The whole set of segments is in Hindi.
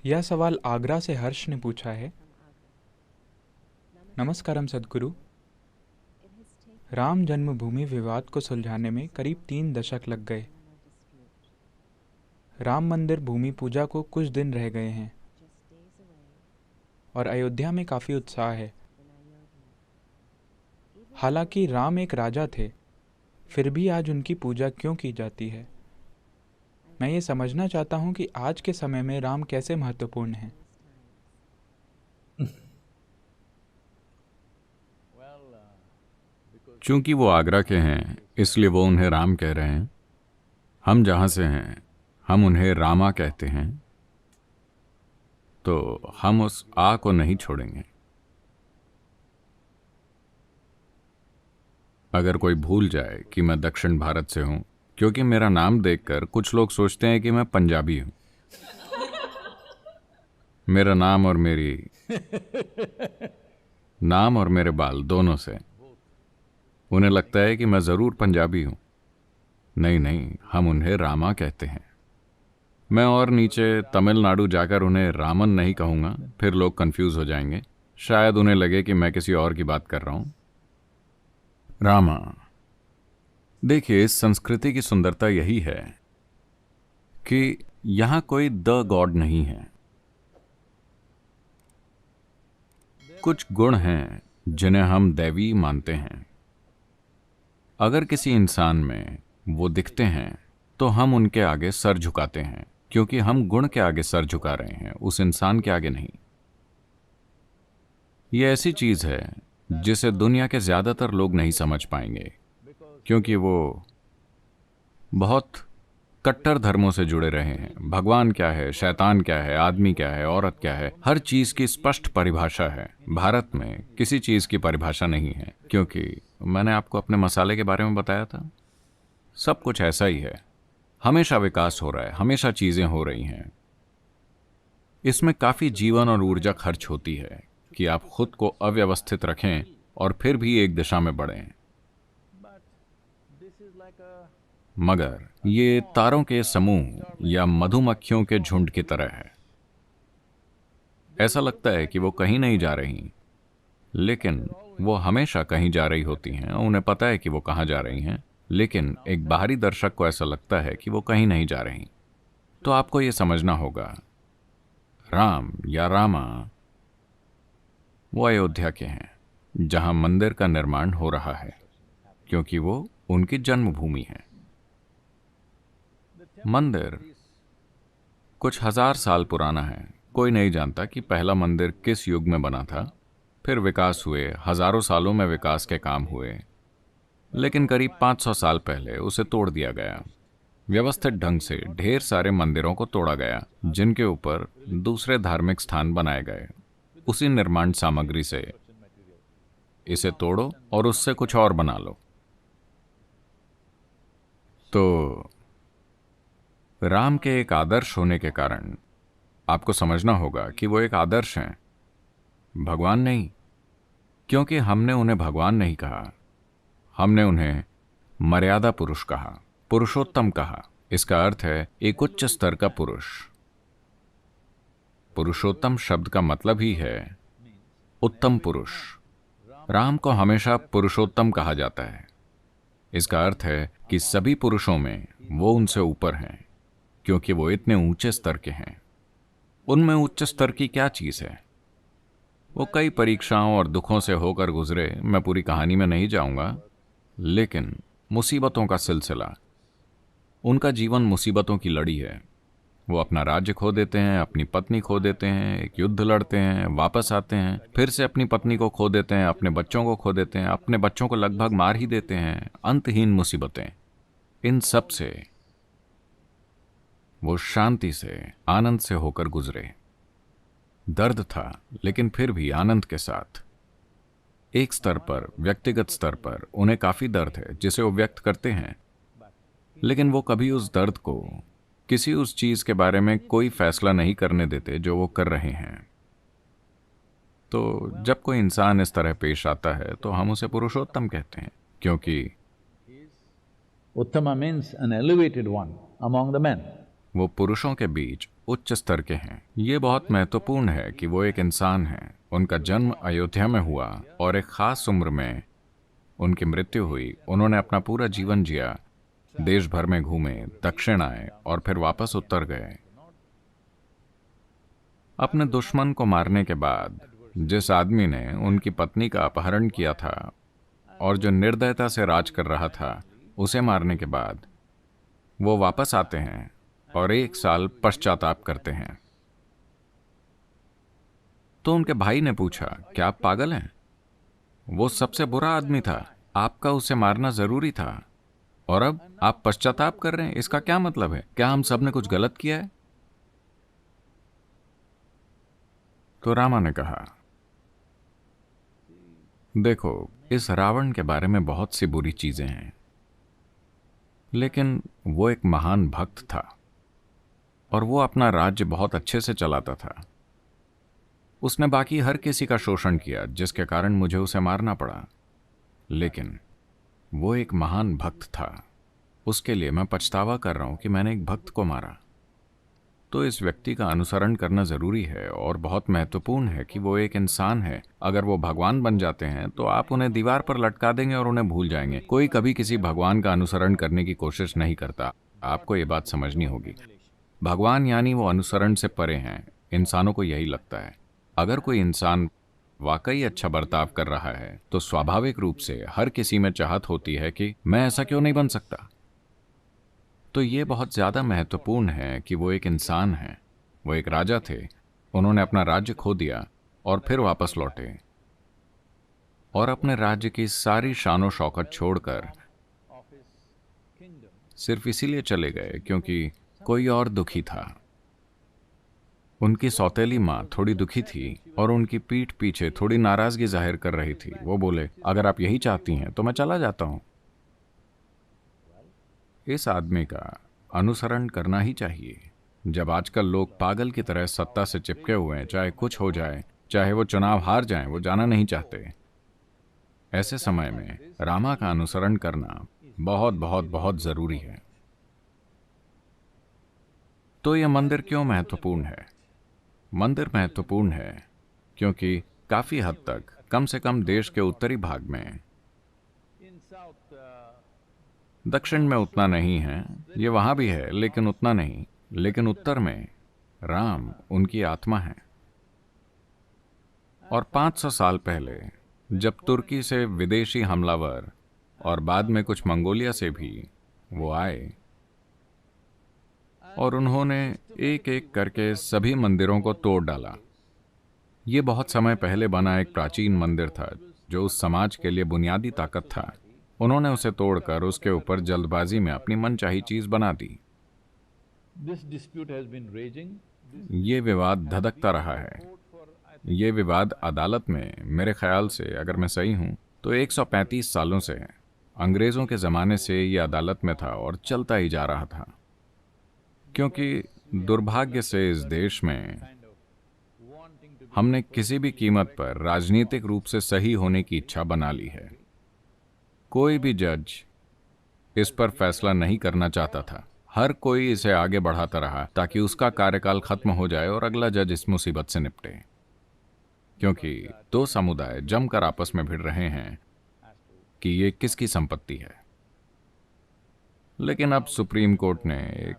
यह सवाल आगरा से हर्ष ने पूछा है। नमस्कारम सद्गुरु। राम जन्मभूमि विवाद को सुलझाने में करीब 3 दशक लग गए। राम मंदिर भूमि पूजा को कुछ दिन रह गए हैं और अयोध्या में काफ़ी उत्साह है। हालांकि राम एक राजा थे, फिर भी आज उनकी पूजा क्यों की जाती है? मैं ये समझना चाहता हूँ कि आज के समय में राम कैसे महत्वपूर्ण हैं। चूंकि वो आगरा के हैं इसलिए वो उन्हें राम कह रहे हैं। हम जहां से हैं हम उन्हें रामा कहते हैं, तो हम उस आ को नहीं छोड़ेंगे। अगर कोई भूल जाए कि मैं दक्षिण भारत से हूं, क्योंकि मेरा नाम देखकर कुछ लोग सोचते हैं कि मैं पंजाबी हूं। मेरा नाम और मेरे बाल दोनों से उन्हें लगता है कि मैं जरूर पंजाबी हूं। नहीं नहीं, हम उन्हें रामा कहते हैं। मैं और नीचे तमिलनाडु जाकर उन्हें रामन नहीं कहूंगा, फिर लोग कंफ्यूज हो जाएंगे। शायद उन्हें लगे कि मैं किसी और की बात कर रहा हूं। रामा। देखिए, इस संस्कृति की सुंदरता यही है कि यहां कोई द गॉड नहीं है। कुछ गुण हैं जिन्हें हम दैवी मानते हैं। अगर किसी इंसान में वो दिखते हैं तो हम उनके आगे सर झुकाते हैं, क्योंकि हम गुण के आगे सर झुका रहे हैं, उस इंसान के आगे नहीं। ये ऐसी चीज है जिसे दुनिया के ज्यादातर लोग नहीं समझ पाएंगे, क्योंकि वो बहुत कट्टर धर्मों से जुड़े रहे हैं। भगवान क्या है, शैतान क्या है, आदमी क्या है, औरत क्या है, हर चीज की स्पष्ट परिभाषा है। भारत में किसी चीज की परिभाषा नहीं है, क्योंकि मैंने आपको अपने मसाले के बारे में बताया था। सब कुछ ऐसा ही है। हमेशा विकास हो रहा है, हमेशा चीजें हो रही हैं। इसमें काफी जीवन और ऊर्जा खर्च होती है कि आप खुद को अव्यवस्थित रखें और फिर भी एक दिशा में बढ़ें। मगर ये तारों के समूह या मधुमक्खियों के झुंड की तरह है। ऐसा लगता है कि वो कहीं नहीं जा रही, लेकिन वो हमेशा कहीं जा रही होती हैं। उन्हें पता है कि वो कहाँ जा रही हैं, लेकिन एक बाहरी दर्शक को ऐसा लगता है कि वो कहीं नहीं जा रही। तो आपको ये समझना होगा, राम या रामा वो अयोध्या के हैं, जहां मंदिर का निर्माण हो रहा है, क्योंकि वो उनकी जन्मभूमि है। मंदिर कुछ हजार साल पुराना है। कोई नहीं जानता कि पहला मंदिर किस युग में बना था। फिर विकास हुए, हजारों सालों में विकास के काम हुए, लेकिन करीब 500 साल पहले उसे तोड़ दिया गया। व्यवस्थित ढंग से ढेर सारे मंदिरों को तोड़ा गया, जिनके ऊपर दूसरे धार्मिक स्थान बनाए गए। उसी निर्माण सामग्री से इसे तोड़ो और उससे कुछ और बना लो। तो राम के एक आदर्श होने के कारण आपको समझना होगा कि वो एक आदर्श हैं, भगवान नहीं। क्योंकि हमने उन्हें भगवान नहीं कहा, हमने उन्हें मर्यादा पुरुष कहा, पुरुषोत्तम कहा। इसका अर्थ है एक उच्च स्तर का पुरुष। पुरुषोत्तम शब्द का मतलब ही है उत्तम पुरुष। राम को हमेशा पुरुषोत्तम कहा जाता है। इसका अर्थ है कि सभी पुरुषों में वो उनसे ऊपर हैं, क्योंकि वो इतने ऊंचे स्तर के हैं। उनमें उच्च स्तर की क्या चीज है? वो कई परीक्षाओं और दुखों से होकर गुजरे। मैं पूरी कहानी में नहीं जाऊंगा, लेकिन मुसीबतों का सिलसिला, उनका जीवन मुसीबतों की लड़ी है। वो अपना राज्य खो देते हैं, अपनी पत्नी खो देते हैं, एक युद्ध लड़ते हैं, वापस आते हैं, फिर से अपनी पत्नी को खो देते हैं, अपने बच्चों को खो देते हैं, अपने बच्चों को लगभग मार ही देते हैं। अंतहीन मुसीबतें। इन सब से वो शांति से, आनंद से होकर गुजरे। दर्द था, लेकिन फिर भी आनंद के साथ। एक स्तर पर, व्यक्तिगत स्तर पर उन्हें काफी दर्द है जिसे वो व्यक्त करते हैं, लेकिन वो कभी उस दर्द को किसी उस चीज के बारे में कोई फैसला नहीं करने देते जो वो कर रहे हैं। तो जब कोई इंसान इस तरह पेश आता है तो हम उसे पुरुषोत्तम कहते हैं, क्योंकि Uttama means an elevated one among the men. वो पुरुषों के बीच उच्च स्तर के हैं। ये बहुत महत्वपूर्ण है कि वो एक इंसान हैं। उनका जन्म अयोध्या में हुआ और एक खास उम्र में उनकी मृत्यु हुई। उन्होंने अपना पूरा जीवन जिया, देश भर में घूमे, दक्षिण आए और फिर वापस उत्तर गए। अपने दुश्मन को मारने के बाद जिस आदमी ने उनकी पत्नी का अपहरण किया था और जो निर्दयता से राज कर रहा था, उसे मारने के बाद वो वापस आते हैं और 1 साल पश्चाताप करते हैं। तो उनके भाई ने पूछा, क्या आप पागल हैं? वो सबसे बुरा आदमी था, आपका उसे मारना जरूरी था और अब आप पश्चाताप कर रहे हैं। इसका क्या मतलब है? क्या हम सब ने कुछ गलत किया है? तो रामा ने कहा, देखो, इस रावण के बारे में बहुत सी बुरी चीजें हैं, लेकिन वो एक महान भक्त था और वो अपना राज्य बहुत अच्छे से चलाता था। उसने बाकी हर किसी का शोषण किया, जिसके कारण मुझे उसे मारना पड़ा, लेकिन वो एक महान भक्त था। उसके लिए मैं पछतावा कर रहा हूं कि मैंने एक भक्त को मारा। तो इस व्यक्ति का अनुसरण करना जरूरी है और बहुत महत्वपूर्ण है कि वो एक इंसान है। अगर वो भगवान बन जाते हैं तो आप उन्हें दीवार पर लटका देंगे और उन्हें भूल जाएंगे। कोई कभी किसी भगवान का अनुसरण करने की कोशिश नहीं करता। आपको ये बात समझनी होगी। भगवान यानी वो अनुसरण से परे हैं। इंसानों को यही लगता है। अगर कोई इंसान वाकई अच्छा बर्ताव कर रहा है तो स्वाभाविक रूप से हर किसी में चाहत होती है कि मैं ऐसा क्यों नहीं बन सकता। तो ये बहुत ज्यादा महत्वपूर्ण है कि वो एक इंसान है। वो एक राजा थे। उन्होंने अपना राज्य खो दिया और फिर वापस लौटे और अपने राज्य की सारी शानो शौकत छोड़कर सिर्फ इसीलिए चले गए क्योंकि कोई और दुखी था। उनकी सौतेली माँ थोड़ी दुखी थी और उनकी पीठ पीछे थोड़ी नाराजगी जाहिर कर रही थी। वो बोले, अगर आप यही चाहती हैं तो मैं चला जाता हूं। इस आदमी का अनुसरण करना ही चाहिए। जब आजकल लोग पागल की तरह सत्ता से चिपके हुए हैं, चाहे कुछ हो जाए, चाहे वो चुनाव हार जाएं, वो जाना नहीं चाहते। ऐसे समय में रामा का अनुसरण करना बहुत बहुत बहुत जरूरी है। तो यह मंदिर क्यों महत्वपूर्ण है? मंदिर महत्वपूर्ण है क्योंकि काफी हद तक, कम से कम देश के उत्तरी भाग में, दक्षिण में उतना नहीं है, ये वहां भी है लेकिन उतना नहीं, लेकिन उत्तर में राम उनकी आत्मा है। और 500 साल पहले जब तुर्की से विदेशी हमलावर और बाद में कुछ मंगोलिया से भी वो आए और उन्होंने एक एक करके सभी मंदिरों को तोड़ डाला। ये बहुत समय पहले बना एक प्राचीन मंदिर था जो उस समाज के लिए बुनियादी ताकत था। उन्होंने उसे तोड़कर उसके ऊपर जल्दबाजी में अपनी मनचाही चीज बना दी। ये विवाद धधकता रहा है। ये विवाद अदालत में, मेरे ख्याल से, अगर मैं सही हूं तो 135 सालों से है। अंग्रेजों के जमाने से ये अदालत में था और चलता ही जा रहा था, क्योंकि दुर्भाग्य से इस देश में हमने किसी भी कीमत पर राजनीतिक रूप से सही होने की इच्छा बना ली है। कोई भी जज इस पर फैसला नहीं करना चाहता था। हर कोई इसे आगे बढ़ाता रहा ताकि उसका कार्यकाल खत्म हो जाए और अगला जज इस मुसीबत से निपटे, क्योंकि दो समुदाय जमकर आपस में भिड़ रहे हैं कि ये किसकी संपत्ति है। लेकिन अब सुप्रीम कोर्ट ने एक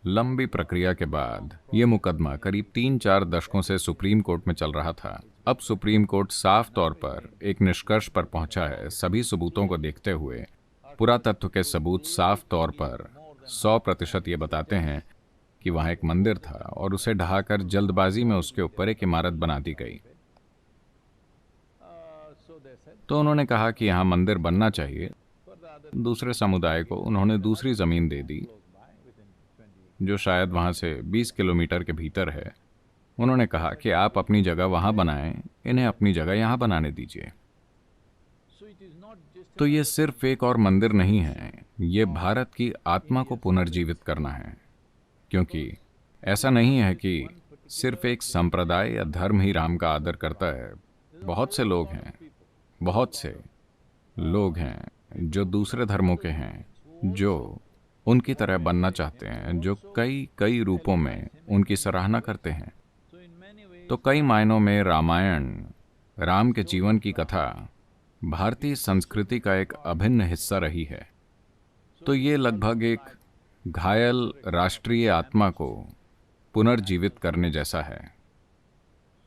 लंबी प्रक्रिया के बाद, ये मुकदमा करीब 3-4 दशकों से सुप्रीम कोर्ट में चल रहा था। अब सुप्रीम कोर्ट साफ तौर पर एक निष्कर्ष पर पहुंचा है। सभी सबूतों को देखते हुए पुरातत्व के सबूत साफ तौर पर 100% ये बताते हैं कि वहां एक मंदिर था और उसे ढहाकर जल्दबाजी में उसके ऊपर एक इमारत बना दी गई। तो उन्होंने कहा कि यहां मंदिर बनना चाहिए। दूसरे समुदाय को उन्होंने दूसरी जमीन दे दी जो शायद वहां से 20 किलोमीटर के भीतर है। उन्होंने कहा कि आप अपनी जगह वहां बनाएं, इन्हें अपनी जगह यहां बनाने दीजिए। तो ये सिर्फ एक और मंदिर नहीं है, ये भारत की आत्मा को पुनर्जीवित करना है। क्योंकि ऐसा नहीं है कि सिर्फ एक संप्रदाय या धर्म ही राम का आदर करता है। बहुत से लोग हैं, बहुत से लोग हैं जो दूसरे धर्मों के हैं, जो उनकी तरह बनना चाहते हैं, जो कई कई रूपों में उनकी सराहना करते हैं। तो कई मायनों में रामायण, राम के जीवन की कथा, भारतीय संस्कृति का एक अभिन्न हिस्सा रही है। तो ये लगभग एक घायल राष्ट्रीय आत्मा को पुनर्जीवित करने जैसा है।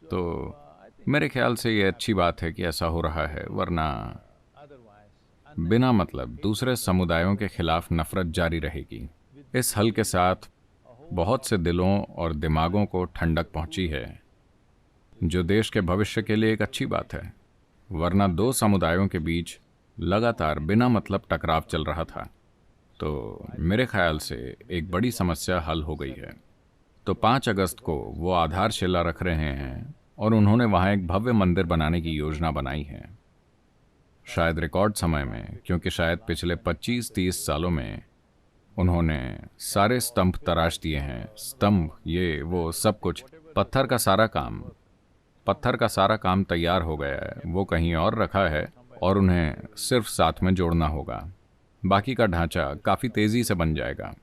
तो मेरे ख्याल से ये अच्छी बात है कि ऐसा हो रहा है, वरना बिना मतलब दूसरे समुदायों के खिलाफ नफरत जारी रहेगी। इस हल के साथ बहुत से दिलों और दिमागों को ठंडक पहुंची है, जो देश के भविष्य के लिए एक अच्छी बात है। वरना दो समुदायों के बीच लगातार बिना मतलब टकराव चल रहा था। तो मेरे ख्याल से एक बड़ी समस्या हल हो गई है। तो 5 अगस्त को वो आधारशिला रख रहे हैं और उन्होंने वहाँ एक भव्य मंदिर बनाने की योजना बनाई है, शायद रिकॉर्ड समय में, क्योंकि शायद पिछले 25-30 सालों में उन्होंने सारे स्तंभ तराश दिए हैं। स्तंभ, ये वो सब कुछ, पत्थर का सारा काम तैयार हो गया है, वो कहीं और रखा है और उन्हें सिर्फ साथ में जोड़ना होगा। बाकी का ढांचा काफ़ी तेज़ी से बन जाएगा।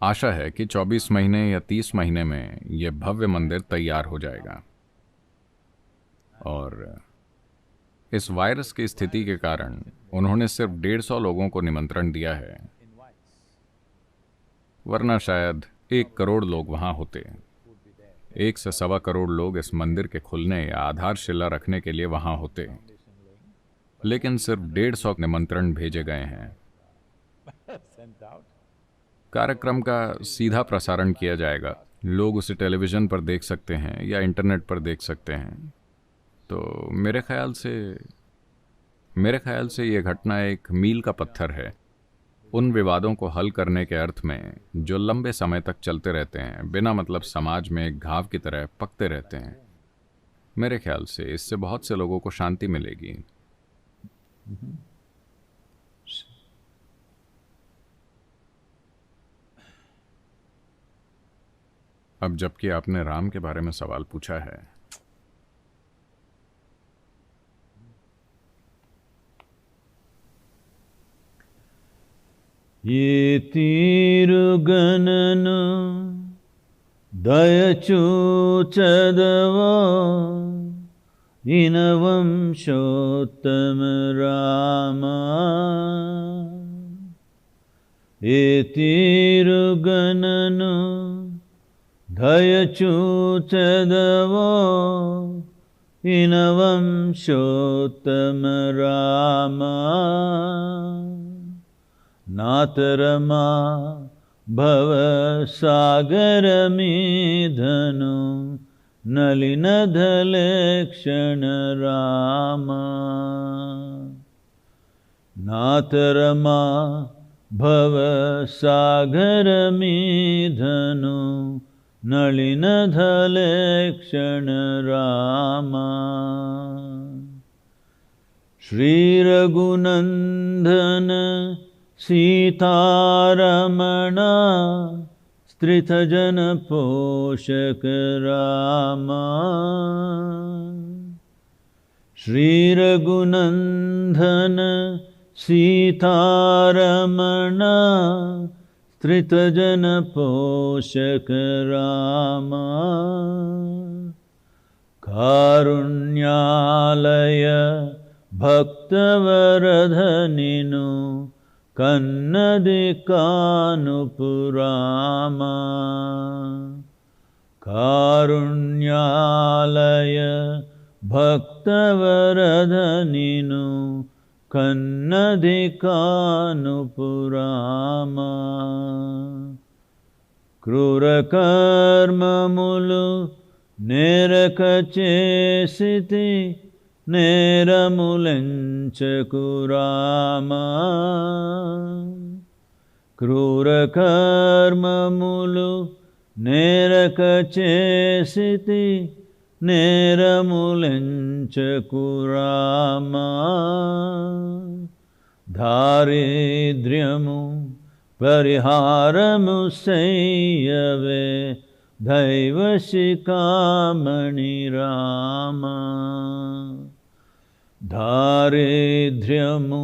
आशा है कि 24 महीने या 30 महीने में यह भव्य मंदिर तैयार हो जाएगा। और इस वायरस की स्थिति के कारण उन्होंने सिर्फ 150 लोगों को निमंत्रण दिया है, वरना शायद 1 करोड़ लोग वहां होते। 1 से 1.25 करोड़ लोग इस मंदिर के खुलने या आधारशिला रखने के लिए वहां होते, लेकिन सिर्फ 150 निमंत्रण भेजे गए हैं। कार्यक्रम का सीधा प्रसारण किया जाएगा, लोग उसे टेलीविजन पर देख सकते हैं या इंटरनेट पर देख सकते हैं। तो मेरे ख्याल से यह घटना एक मील का पत्थर है उन विवादों को हल करने के अर्थ में, जो लंबे समय तक चलते रहते हैं, बिना मतलब समाज में एक घाव की तरह पकते रहते हैं। मेरे ख्याल से इससे बहुत से लोगों को शांति मिलेगी। अब जबकि आपने राम के बारे में सवाल पूछा है, ये तीरुगणन दयचूचदवा इनवंशोत्तम रामा। ये तीरुगणन दयचूचदवा इनवंशोत्तम रामा। नातरमा भव सागरमीधनु नलिनधलेक्षण रामा। नातरमा भव सागरमीधनु नलिनधलेक्षण रामा। श्रीरघुनन्दन सीतारमण स्त्रितजन पोषक रामा। श्रीरघुनन्दन सीतारमण स्त्रितजन पोषक रामा। कारुण्यालय भक्तवरधनिनु कन्नदिकानुपुरामा। कारुण्यालय भक्तवरधनिनु कन्नदिकानुपुरामा। क्रूरकर्ममुलु नेरकचेसिति नेरमुलंचकुरामा। क्रूरकर्ममुलु नेरकचेसिति नेरमुलंचकुरामा। दारिद्र्यमु परिहारमु सैयवे दैवशिखामणि रामा। दारिद्र्यमु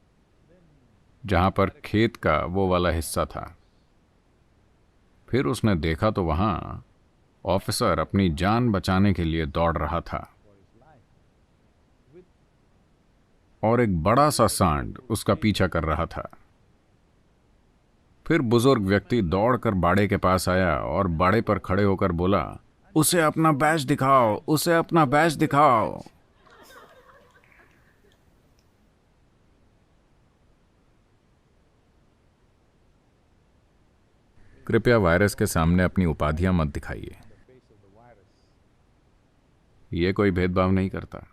जहां पर खेत का वो वाला हिस्सा था। फिर उसने देखा तो वहां ऑफिसर अपनी जान बचाने के लिए दौड़ रहा था और एक बड़ा सा सांड उसका पीछा कर रहा था। फिर बुजुर्ग व्यक्ति दौड़कर बाड़े के पास आया और बाड़े पर खड़े होकर बोला, उसे अपना बैज दिखाओ, उसे अपना बैज दिखाओ। कृपया वायरस के सामने अपनी उपाधियां मत दिखाइए। ये कोई भेदभाव नहीं करता।